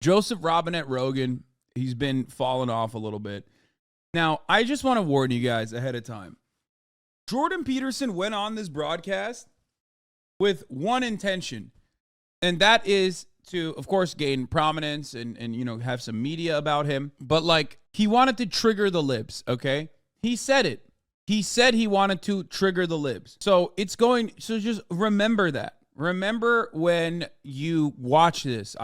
Joseph Robinette Rogan, he's been falling off a little bit. Now, I just want to warn you guys ahead of time. Jordan Peterson went on this broadcast with one intention, and that is to, of course, gain prominence and you know, have some media about him. But, like, he wanted to trigger the libs, okay? He said it. He said he wanted to trigger the libs. So just remember that. Remember when you watch this,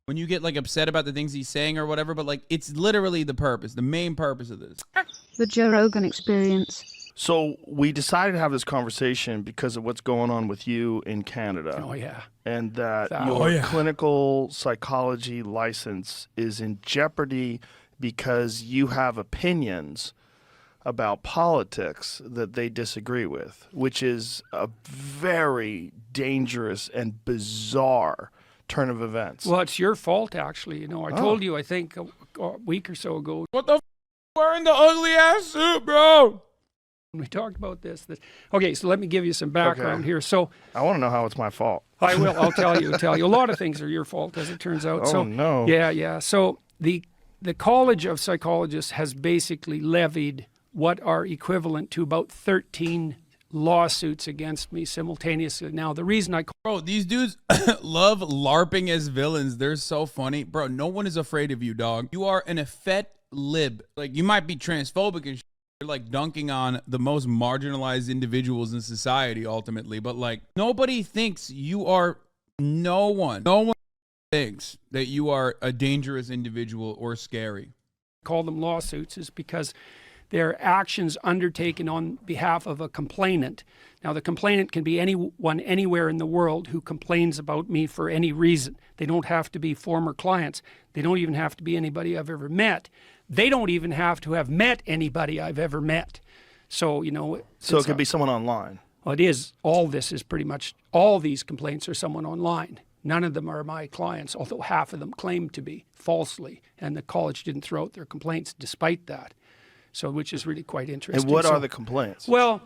when you get like upset about the things he's saying or whatever, but like it's literally the main purpose of this. The Joe Rogan Experience. So we decided to have this conversation because of what's going on with you in Canada. Oh, yeah. And that your clinical psychology license is in jeopardy because you have opinions about politics that they disagree with, which is a very dangerous and bizarre turn of events. Well, it's your fault, actually. You know, I told you, I think, a week or so ago. What the wearing the ugly ass suit, bro? We talked about this. Okay, so let me give you some background here. So I want to know how it's my fault. I will. I'll tell you. A lot of things are your fault, as it turns out. Oh, no. Yeah. So the College of Psychologists has basically levied what are equivalent to about 13 lawsuits against me simultaneously. Now, the reason Bro, these dudes love LARPing as villains. They're so funny. Bro, no one is afraid of you, dog. You are an effete lib. Like, you might be transphobic and you're like dunking on the most marginalized individuals in society ultimately, but like nobody thinks you are no one thinks that you are a dangerous individual or scary. call them lawsuits is because they're actions undertaken on behalf of a complainant. Now, the complainant can be anyone anywhere in the world who complains about me for any reason. They don't have to be former clients. They don't even have to be anybody I've ever met. They don't even have to have met anybody I've ever met. So, you know. So it could be someone online. Well, it is. All this is pretty much, all these complaints are someone online. None of them are my clients, although half of them claim to be falsely. And the college didn't throw out their complaints despite that. So, which is really quite interesting. And what are the complaints? Well,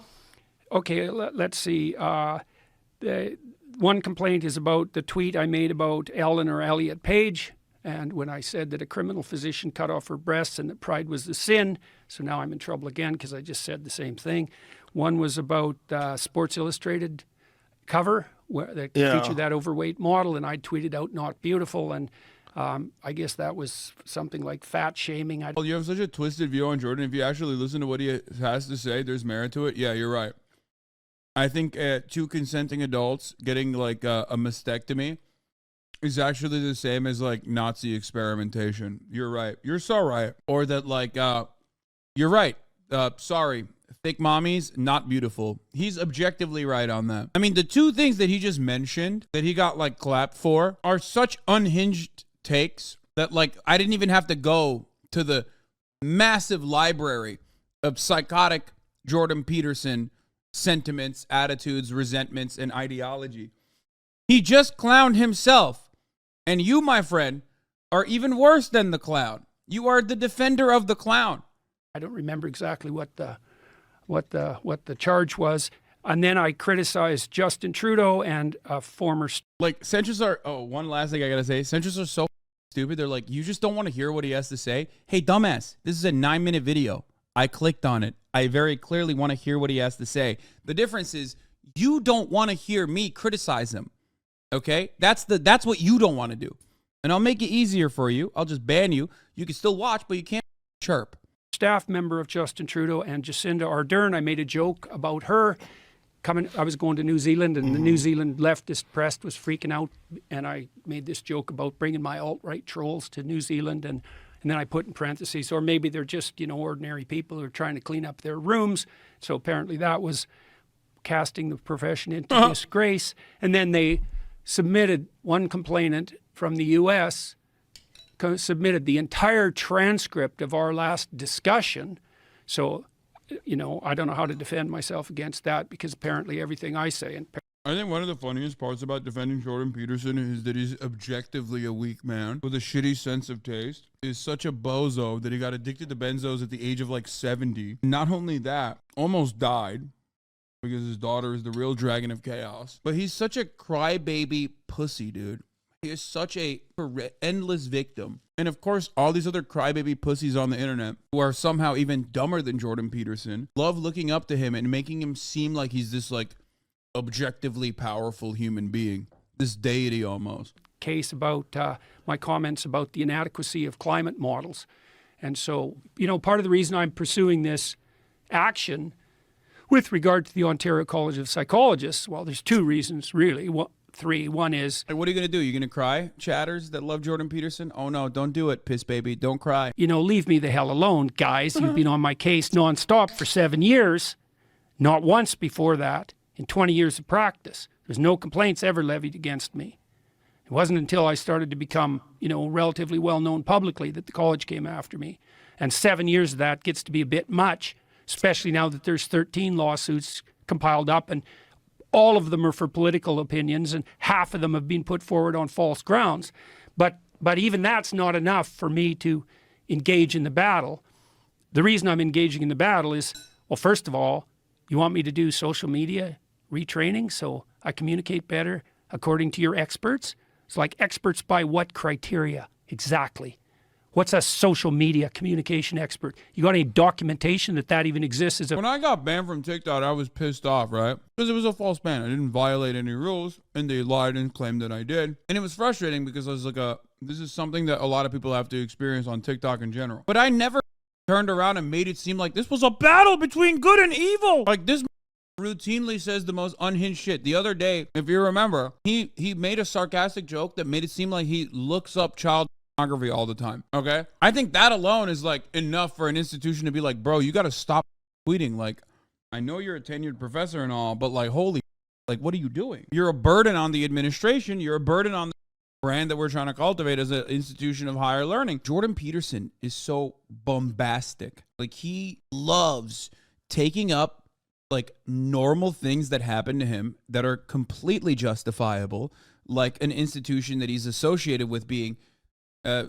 okay, let's see. The one complaint is about the tweet I made about Ellen or Elliot Page, and when I said that a criminal physician cut off her breasts and that pride was the sin. So now I'm in trouble again because I just said the same thing. One was about Sports Illustrated cover where they featured that overweight model, and I tweeted out "not beautiful," and I guess that was something like fat shaming. Well, you have such a twisted view on Jordan. If you actually listen to what he has to say, there's merit to it. Yeah, you're right. I think two consenting adults getting like a mastectomy is actually the same as like Nazi experimentation. You're right. You're so right. Or that like, you're right. Sorry. Thick mommies, not beautiful. He's objectively right on that. I mean, the two things that he just mentioned that he got like clapped for are such unhinged takes that like I didn't even have to go to the massive library of psychotic Jordan Peterson sentiments, attitudes, resentments, and ideology. He just clowned himself. And you, my friend, are even worse than the clown. You are the defender of the clown. I don't remember exactly what the charge was. And then I criticized Justin Trudeau and a former... Like, centrists are... Oh, one last thing I gotta say. Centrists are so stupid. They're like, you just don't want to hear what he has to say? Hey, dumbass, this is a 9-minute video. I clicked on it. I very clearly want to hear what he has to say. The difference is you don't want to hear me criticize him. Okay? That's what you don't want to do. And I'll make it easier for you. I'll just ban you. You can still watch, but you can't chirp. Staff member of Justin Trudeau and Jacinda Ardern. I made a joke about her coming. I was going to New Zealand, and the New Zealand leftist press was freaking out, and I made this joke about bringing my alt-right trolls to New Zealand, and then I put in parentheses, or maybe they're just, you know, ordinary people who are trying to clean up their rooms. So apparently that was casting the profession into disgrace. And then they submitted, one complainant from the U.S. submitted the entire transcript of our last discussion. So, you know, I don't know how to defend myself against that because apparently everything I say... I think one of the funniest parts about defending Jordan Peterson is that he's objectively a weak man with a shitty sense of taste. He's such a bozo that he got addicted to benzos at the age of like 70. Not only that, almost died because his daughter is the real dragon of chaos. But he's such a crybaby pussy, dude. He is such a endless victim. And of course, all these other crybaby pussies on the internet who are somehow even dumber than Jordan Peterson love looking up to him and making him seem like he's this like objectively powerful human being, this deity almost. Case about my comments about the inadequacy of climate models. And so, you know, part of the reason I'm pursuing this action with regard to the Ontario College of Psychologists, well, there's two reasons really. Three. One is... What are you going to do? You're going to cry, chatters that love Jordan Peterson? Oh, no, don't do it, piss baby. Don't cry. You know, leave me the hell alone, guys. You've been on my case nonstop for 7 years. Not once before that in 20 years of practice. There's no complaints ever levied against me. It wasn't until I started to become, you know, relatively well-known publicly that the college came after me. And 7 years of that gets to be a bit much, especially now that there's 13 lawsuits compiled up, and all of them are for political opinions, and half of them have been put forward on false grounds. But even that's not enough for me to engage in the battle. The reason I'm engaging in the battle is, well, first of all, you want me to do social media retraining so I communicate better according to your experts? It's like, experts by what criteria exactly? What's a social media communication expert? You got any documentation that even exists? When I got banned from TikTok, I was pissed off, right? Because it was a false ban. I didn't violate any rules, and they lied and claimed that I did. And it was frustrating because I was like, this is something that a lot of people have to experience on TikTok in general. But I never turned around and made it seem like this was a battle between good and evil. Like, this routinely says the most unhinged shit. The other day, if you remember, he made a sarcastic joke that made it seem like he looks up child pornography all the time. Okay, I think that alone is like enough for an institution to be like, bro, you got to stop tweeting. Like, I know you're a tenured professor and all, but like, holy, like, what are you doing? You're a burden on the administration. You're a burden on the brand that we're trying to cultivate as an institution of higher learning. Jordan Peterson is so bombastic. Like, he loves taking up like normal things that happen to him that are completely justifiable, like an institution that he's associated with being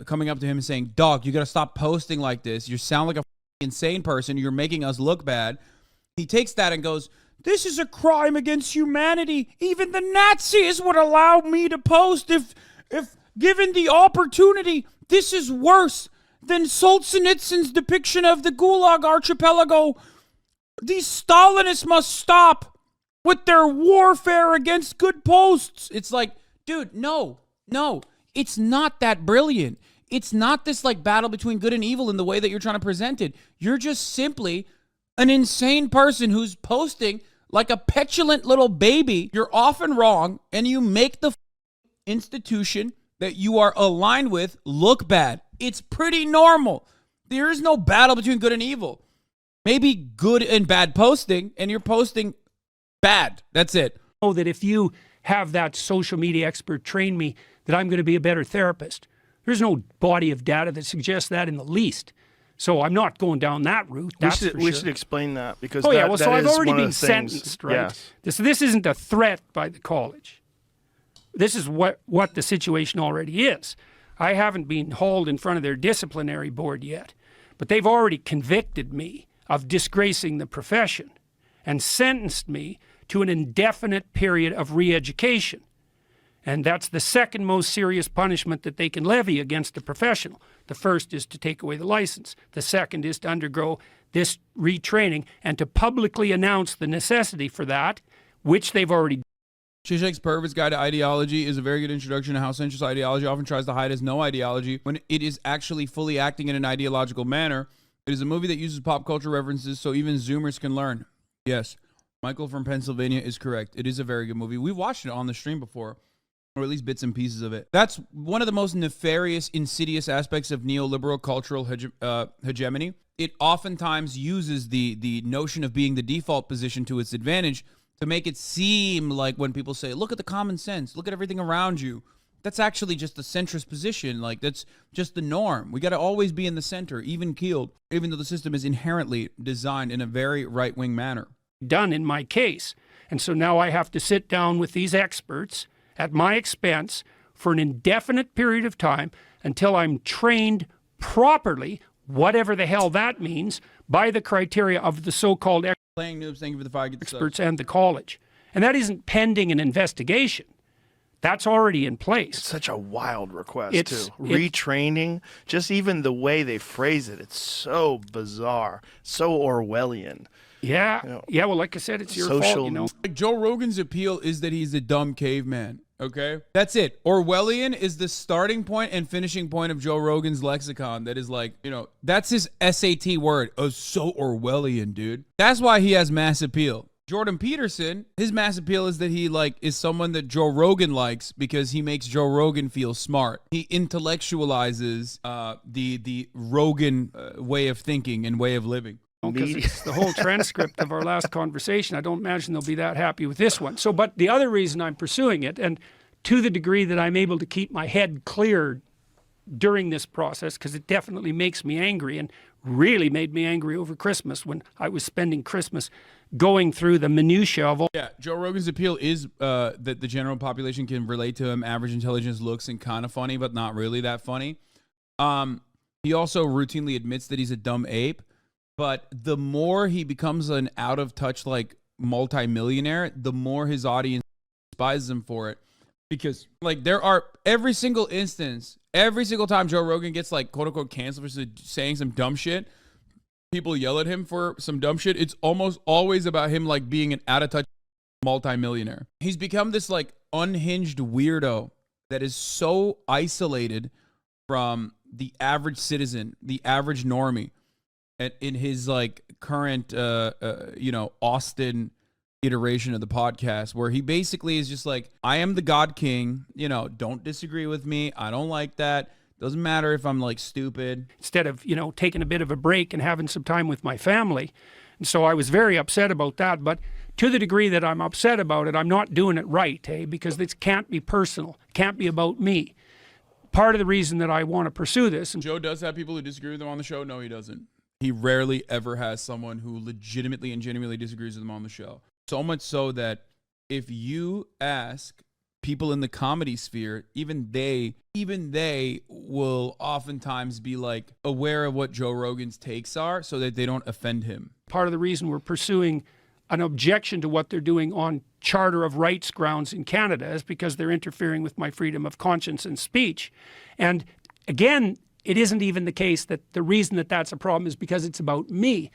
coming up to him and saying, dog, you got to stop posting like this. You sound like a insane person. You're making us look bad. He takes that and goes, this is a crime against humanity. Even the Nazis would allow me to post if given the opportunity. This is worse than Solzhenitsyn's depiction of the Gulag Archipelago. These Stalinists must stop with their warfare against good posts. It's like, dude, no. It's not that brilliant. It's not this like battle between good and evil in the way that you're trying to present it. You're just simply an insane person who's posting like a petulant little baby. You're often wrong, and you make the institution that you are aligned with look bad. It's pretty normal. There is no battle between good and evil. Maybe good and bad posting, and you're posting bad. That's it. Oh, that if you have that social media expert train me, that I'm going to be a better therapist. There's no body of data that suggests that in the least. So I'm not going down that route. We should explain that, because so that I've is already one of been the things. sentenced, right? Yes. This isn't a threat by the college. This is what the situation already is. I haven't been hauled in front of their disciplinary board yet, but they've already convicted me of disgracing the profession and sentenced me to an indefinite period of re-education. And that's the second most serious punishment that they can levy against a professional. The first is to take away the license. The second is to undergo this retraining and to publicly announce the necessity for that, which they've already done. Zizek's Pervert's Guide to Ideology is a very good introduction to how sensuous ideology often tries to hide as no ideology when it is actually fully acting in an ideological manner. It is a movie that uses pop culture references so even Zoomers can learn. Yes, Michael from Pennsylvania is correct. It is a very good movie. We've watched it on the stream before, or at least bits and pieces of it. That's one of the most nefarious, insidious aspects of neoliberal cultural hegemony. It oftentimes uses the notion of being the default position to its advantage to make it seem like when people say, look at the common sense, look at everything around you, that's actually just the centrist position. Like, that's just the norm. We got to always be in the center, even keeled, even though the system is inherently designed in a very right-wing manner. Done in my case. And so now I have to sit down with these experts at my expense for an indefinite period of time until I'm trained properly, whatever the hell that means, by the criteria of the so-called Playing noobs, thank you for the 5. experts and the college. And that isn't pending an investigation. That's already in place. It's such a wild request, It's- too. Retraining, just even the way they phrase it, it's so bizarre, so Orwellian. Yeah. You know, Yeah, well, like I said, it's your fault, social- you know. Like Joe Rogan's appeal is that he's a dumb caveman. Okay, that's it. Orwellian is the starting point and finishing point of Joe Rogan's lexicon. That is like, you know, that's his SAT word. Oh, so Orwellian, dude. That's why he has mass appeal. Jordan Peterson, his mass appeal is that he like is someone that Joe Rogan likes because he makes Joe Rogan feel smart. He intellectualizes the Rogan way of thinking and way of living. Because it's the whole transcript of our last conversation. I don't imagine they'll be that happy with this one. So, but the other reason I'm pursuing it, and to the degree that I'm able to keep my head clear during this process, because it definitely makes me angry and really made me angry over Christmas when I was spending Christmas going through the minutiae of all. Yeah, Joe Rogan's appeal is that the general population can relate to him. Average intelligence looks and kind of funny, but not really that funny. He also routinely admits that he's a dumb ape. But the more he becomes an out of touch, like multimillionaire, the more his audience despises him for it. Because like there are every single instance, every single time Joe Rogan gets like quote unquote canceled for saying some dumb shit, people yell at him for some dumb shit. It's almost always about him like being an out of touch multimillionaire. He's become this like unhinged weirdo that is so isolated from the average citizen, the average normie. In his like current, Austin iteration of the podcast, where he basically is just like, I am the God King, don't disagree with me. I don't like that. Doesn't matter if I'm like stupid. Instead of, taking a bit of a break and having some time with my family. And so I was very upset about that. But to the degree that I'm upset about it, I'm not doing it right, because this can't be personal. It can't be about me. Part of the reason that I want to pursue this. And Joe does have people who disagree with him on the show. No, he doesn't. He rarely ever has someone who legitimately and genuinely disagrees with him on the show. So much so that if you ask people in the comedy sphere, even they will oftentimes be like aware of what Joe Rogan's takes are so that they don't offend him. Part of the reason we're pursuing an objection to what they're doing on Charter of Rights grounds in Canada is because they're interfering with my freedom of conscience and speech. And again, it isn't even the case that the reason that that's a problem is because it's about me.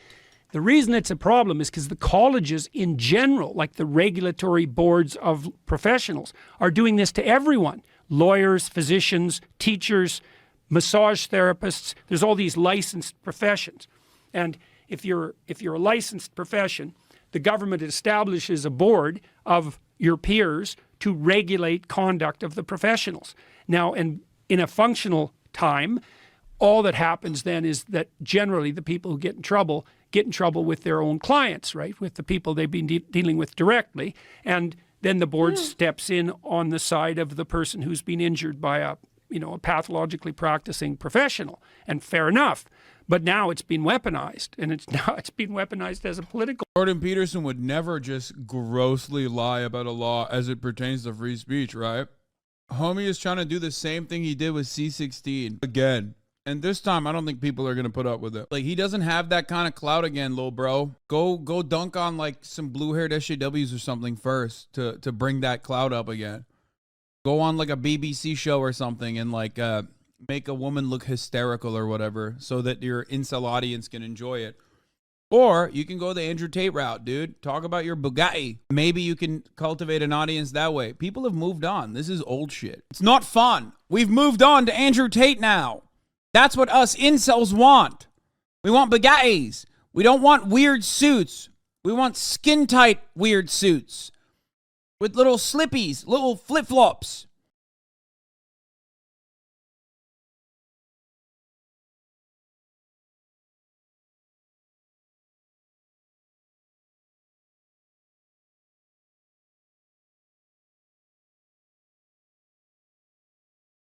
The reason it's a problem is because the colleges in general, like the regulatory boards of professionals, are doing this to everyone. Lawyers, physicians, teachers, massage therapists. There's all these licensed professions. And if you're a licensed profession, the government establishes a board of your peers to regulate conduct of the professionals. Now, and in a functional time, all that happens then is that generally the people who get in trouble with their own clients, right? With the people they've been dealing with directly. And then the board steps in on the side of the person who's been injured by a pathologically practicing professional. And fair enough. But now it's been weaponized, and it's been weaponized as a political. Jordan Peterson would never just grossly lie about a law as it pertains to free speech, right? Homie is trying to do the same thing he did with C-16 again. And this time, I don't think people are going to put up with it. Like, he doesn't have that kind of clout again, little bro. Go dunk on, like, some blue-haired SJWs or something first to bring that clout up again. Go on, like, a BBC show or something and, like, make a woman look hysterical or whatever so that your incel audience can enjoy it. Or you can go the Andrew Tate route, dude. Talk about your Bugatti. Maybe you can cultivate an audience that way. People have moved on. This is old shit. It's not fun. We've moved on to Andrew Tate now. That's what us incels want. We want Bugattis. We don't want weird suits. We want skin-tight weird suits with little slippies, little flip-flops.